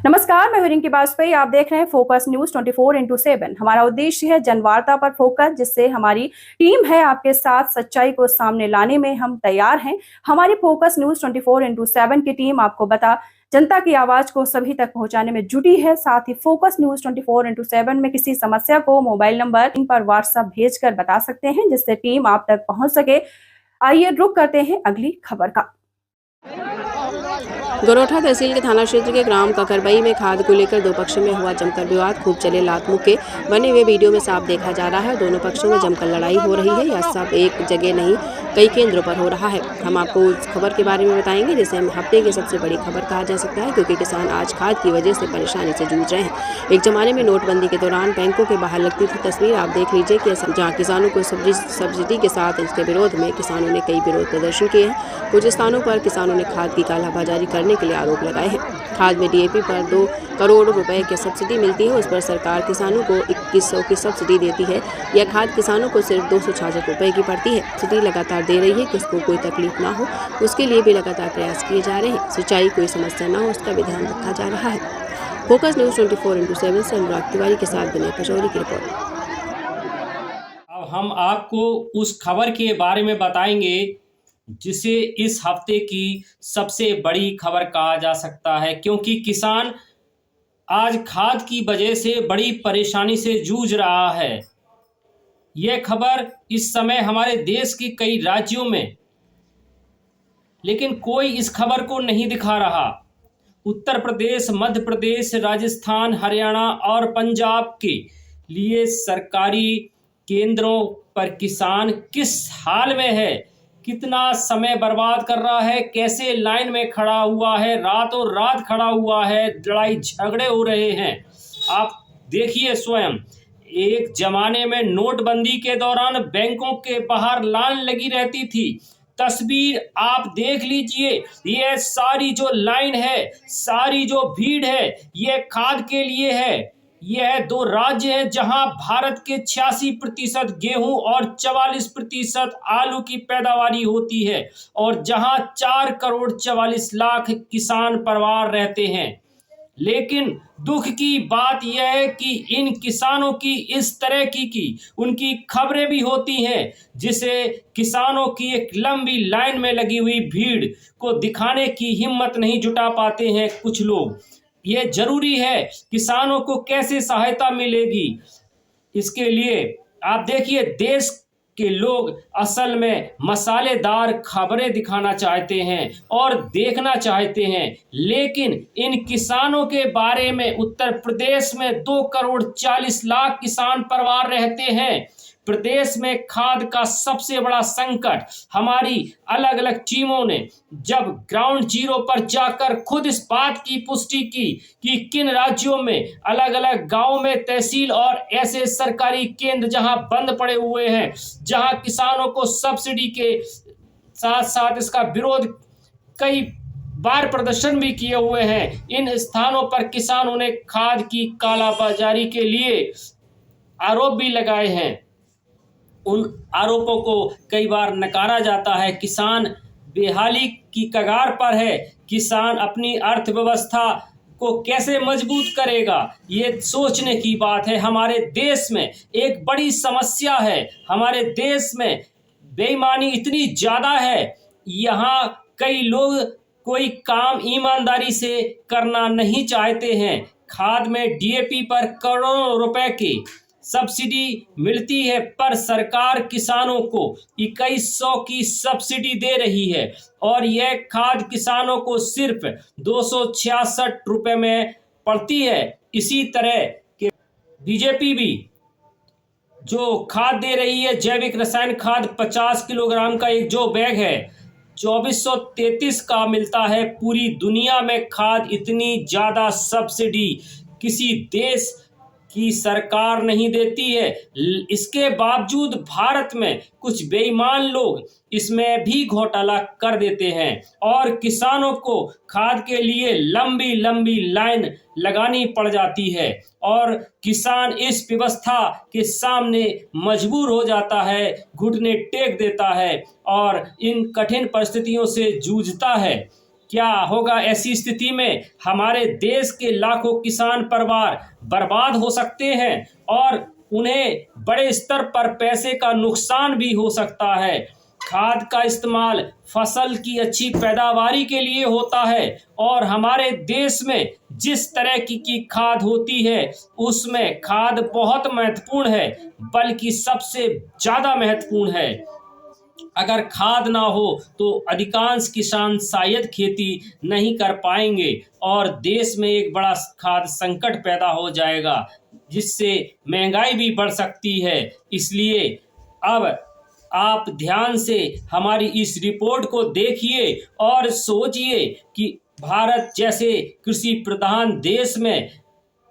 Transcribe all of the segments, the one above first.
नमस्कार, मैं हूं रिंकी बाजपेयी। आप देख रहे हैं फोकस न्यूज 24x7। हमारा उद्देश्य है जनवार्ता पर फोकस, जिससे हमारी टीम है आपके साथ सच्चाई को सामने लाने में हम तैयार हैं। हमारी फोकस न्यूज 24x7 की टीम आपको जनता की आवाज को सभी तक पहुंचाने में जुटी है। साथ ही फोकस न्यूज 24x7 में किसी समस्या को मोबाइल नंबर इन पर व्हाट्सएप भेजकर बता सकते हैं, जिससे टीम आप तक पहुंच सके। आइए रुक करते हैं अगली खबर का। गरोठा तहसील के थाना क्षेत्र के ग्राम ककरबई में खाद को लेकर दो पक्षों में हुआ जमकर विवाद। खूब चले लात मुक्के बने हुए वीडियो में साफ देखा जा रहा है। दोनों पक्षों में जमकर लड़ाई हो रही है। यह सब एक जगह नहीं, कई केंद्रों पर हो रहा है। हम आपको उस खबर के बारे में बताएंगे जिसे हम हफ्ते की सबसे बड़ी खबर कहा जा सकता है, क्योंकि किसान आज खाद की वजह से परेशानी से जूझ रहे हैं। एक जमाने में नोटबंदी के दौरान बैंकों के बाहर लगती थी तस्वीर आप देख लीजिए कि जहाँ किसानों को सब्सिडी के साथ इसके विरोध में किसानों ने कई विरोध प्रदर्शन किए हैं। कुछ स्थानों पर किसानों ने खाद की कालाबाजारी करने के लिए आरोप लगाए हैं। खाद में डीएपी पर 2 करोड़ रुपए की सब्सिडी मिलती है, उस पर सरकार किसानों को 2100 की सब्सिडी देती है। यह खाद किसानों को सिर्फ 266 रुपए की पड़ती है। सब्सिडी लगातार दे रही है कि उसको कोई तकलीफ ना हो, उसके लिए भी लगातार प्रयास किए जा रहे हैं। सिंचाई कोई समस्या ना हो, उसका भी ध्यान रखा जा रहा है। फोकस न्यूज 24x7 से अनुराग तिवारी के साथ विनय पचौरी की रिपोर्ट। अब हम आपको उस खबर के बारे में बताएंगे जिसे इस हफ्ते की सबसे बड़ी खबर कहा जा सकता है, क्योंकि किसान आज खाद की वजह से बड़ी परेशानी से जूझ रहा है। यह खबर इस समय हमारे देश के कई राज्यों में, लेकिन कोई इस खबर को नहीं दिखा रहा। उत्तर प्रदेश, मध्य प्रदेश, राजस्थान, हरियाणा और पंजाब के लिए सरकारी केंद्रों पर किसान किस हाल में है, कितना समय बर्बाद कर रहा है, कैसे लाइन में खड़ा हुआ है, रातों रात खड़ा हुआ है, लड़ाई झगड़े हो रहे हैं। आप देखिए स्वयं। एक जमाने में नोटबंदी के दौरान बैंकों के बाहर लाइन लगी रहती थी। तस्वीर आप देख लीजिए। ये सारी जो लाइन है, सारी जो भीड़ है, ये खाद के लिए है। यह 2 राज्य हैं जहां भारत के 86% गेहूं और 44% आलू की पैदावारी होती है, और जहां 4 करोड़ 44 लाख किसान परिवार रहते हैं। लेकिन दुख की बात यह है कि इन किसानों की इस तरह की उनकी खबरें भी होती हैं, जिसे किसानों की एक लंबी लाइन में लगी हुई भीड़ को दिखाने की हिम्मत नहीं जुटा पाते हैं कुछ लोग। ये जरूरी है, किसानों को कैसे सहायता मिलेगी, इसके लिए आप देखिए देश के लोग असल में मसालेदार खबरें दिखाना चाहते हैं और देखना चाहते हैं। लेकिन इन किसानों के बारे में उत्तर प्रदेश में 2 करोड़ 40 लाख किसान परिवार रहते हैं। प्रदेश में खाद का सबसे बड़ा संकट हमारी अलग अलग टीमों ने जब ग्राउंड जीरो पर जाकर खुद इस बात की पुष्टि की कि किन राज्यों में अलग अलग गांव में तहसील और ऐसे सरकारी केंद्र जहां बंद पड़े हुए हैं, जहां किसानों को सब्सिडी के साथ साथ इसका विरोध कई बार प्रदर्शन भी किए हुए हैं। इन स्थानों पर किसानों ने खाद की कालाबाजारी के लिए आरोप भी लगाए हैं। उन आरोपों को कई बार नकारा जाता है। किसान बेहाली की कगार पर है। किसान अपनी अर्थव्यवस्था को कैसे मजबूत करेगा, ये सोचने की बात है। हमारे देश में एक बड़ी समस्या है। हमारे देश में बेईमानी इतनी ज़्यादा है, यहाँ कई लोग कोई काम ईमानदारी से करना नहीं चाहते हैं। खाद में डीएपी पर करोड़ों रुपए की सब्सिडी मिलती है, पर सरकार किसानों को 2100 की सब्सिडी दे रही है, और यह खाद किसानों को सिर्फ 266 रुपए में पड़ती है। इसी तरह के बीजेपी भी जो खाद दे रही है, जैविक रसायन खाद 50 किलोग्राम का एक जो बैग है 2433 का मिलता है। पूरी दुनिया में खाद इतनी ज़्यादा सब्सिडी किसी देश की सरकार नहीं देती है। इसके बावजूद भारत में कुछ बेईमान लोग इसमें भी घोटाला कर देते हैं, और किसानों को खाद के लिए लंबी लंबी लाइन लगानी पड़ जाती है, और किसान इस व्यवस्था के सामने मजबूर हो जाता है, घुटने टेक देता है और इन कठिन परिस्थितियों से जूझता है। क्या होगा ऐसी स्थिति में? हमारे देश के लाखों किसान परिवार बर्बाद हो सकते हैं और उन्हें बड़े स्तर पर पैसे का नुकसान भी हो सकता है। खाद का इस्तेमाल फसल की अच्छी पैदावारी के लिए होता है और हमारे देश में जिस तरह की खाद होती है उसमें खाद बहुत महत्वपूर्ण है, बल्कि सबसे ज़्यादा महत्वपूर्ण है। अगर खाद ना हो तो अधिकांश किसान शायद खेती नहीं कर पाएंगे और देश में एक बड़ा खाद संकट पैदा हो जाएगा, जिससे महंगाई भी बढ़ सकती है। इसलिए अब आप ध्यान से हमारी इस रिपोर्ट को देखिए और सोचिए कि भारत जैसे कृषि प्रधान देश में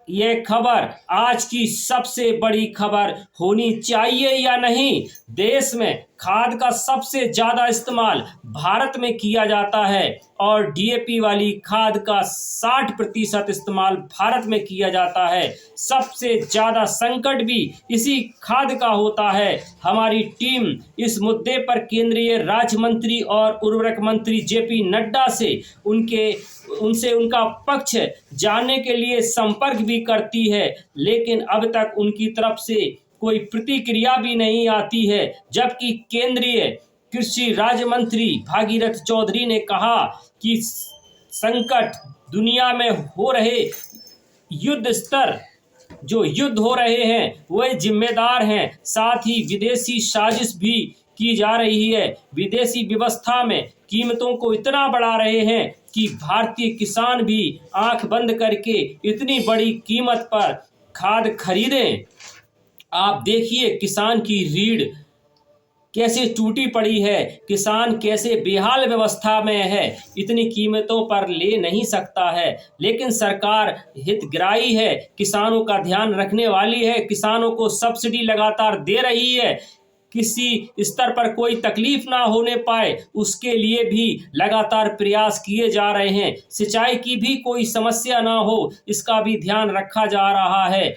यह खबर आज की सबसे बड़ी खबर होनी चाहिए या नहीं। देश में खाद का सबसे ज़्यादा इस्तेमाल भारत में किया जाता है और डीएपी वाली खाद का 60% इस्तेमाल भारत में किया जाता है। सबसे ज़्यादा संकट भी इसी खाद का होता है। हमारी टीम इस मुद्दे पर केंद्रीय राज्य मंत्री और उर्वरक मंत्री जेपी नड्डा से उनसे उनका पक्ष जानने के लिए संपर्क भी करती है, लेकिन अब तक उनकी तरफ से कोई प्रतिक्रिया भी नहीं आती है। जबकि केंद्रीय कृषि राज्य मंत्री भागीरथ चौधरी ने कहा कि संकट दुनिया में हो रहे युद्ध स्तर जो युद्ध हो रहे हैं वह जिम्मेदार हैं। साथ ही विदेशी साजिश भी की जा रही है। विदेशी व्यवस्था में कीमतों को इतना बढ़ा रहे हैं कि भारतीय किसान भी आंख बंद करके इतनी बड़ी कीमत पर खाद खरीदें। आप देखिए किसान की रीढ़ कैसे टूटी पड़ी है, किसान कैसे बेहाल व्यवस्था में है, इतनी कीमतों पर ले नहीं सकता है। लेकिन सरकार हितग्राही है, किसानों का ध्यान रखने वाली है, किसानों को सब्सिडी लगातार दे रही है। किसी स्तर पर कोई तकलीफ ना होने पाए उसके लिए भी लगातार प्रयास किए जा रहे हैं। सिंचाई की भी कोई समस्या ना हो इसका भी ध्यान रखा जा रहा है।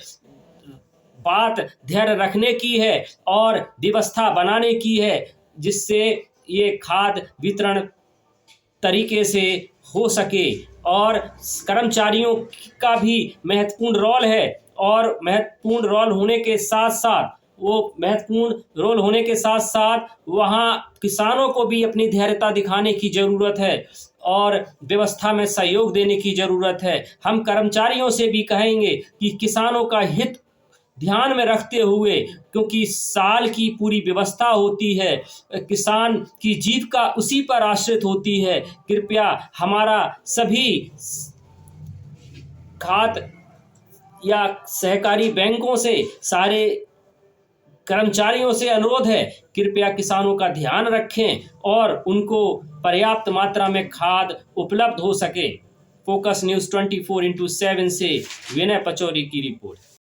बात धैर्य रखने की है और व्यवस्था बनाने की है, जिससे ये खाद वितरण तरीके से हो सके। और कर्मचारियों का भी महत्वपूर्ण रोल है और महत्वपूर्ण रोल होने के साथ साथ वहाँ किसानों को भी अपनी धैर्यता दिखाने की ज़रूरत है और व्यवस्था में सहयोग देने की ज़रूरत है। हम कर्मचारियों से भी कहेंगे कि किसानों का हित ध्यान में रखते हुए, क्योंकि साल की पूरी व्यवस्था होती है, किसान की जीत का उसी पर आश्रित होती है। कृपया हमारा सभी खाद या सहकारी बैंकों से सारे कर्मचारियों से अनुरोध है, कृपया किसानों का ध्यान रखें और उनको पर्याप्त मात्रा में खाद उपलब्ध हो सके। फोकस न्यूज़ 24/7 से विनय पचौरी की रिपोर्ट।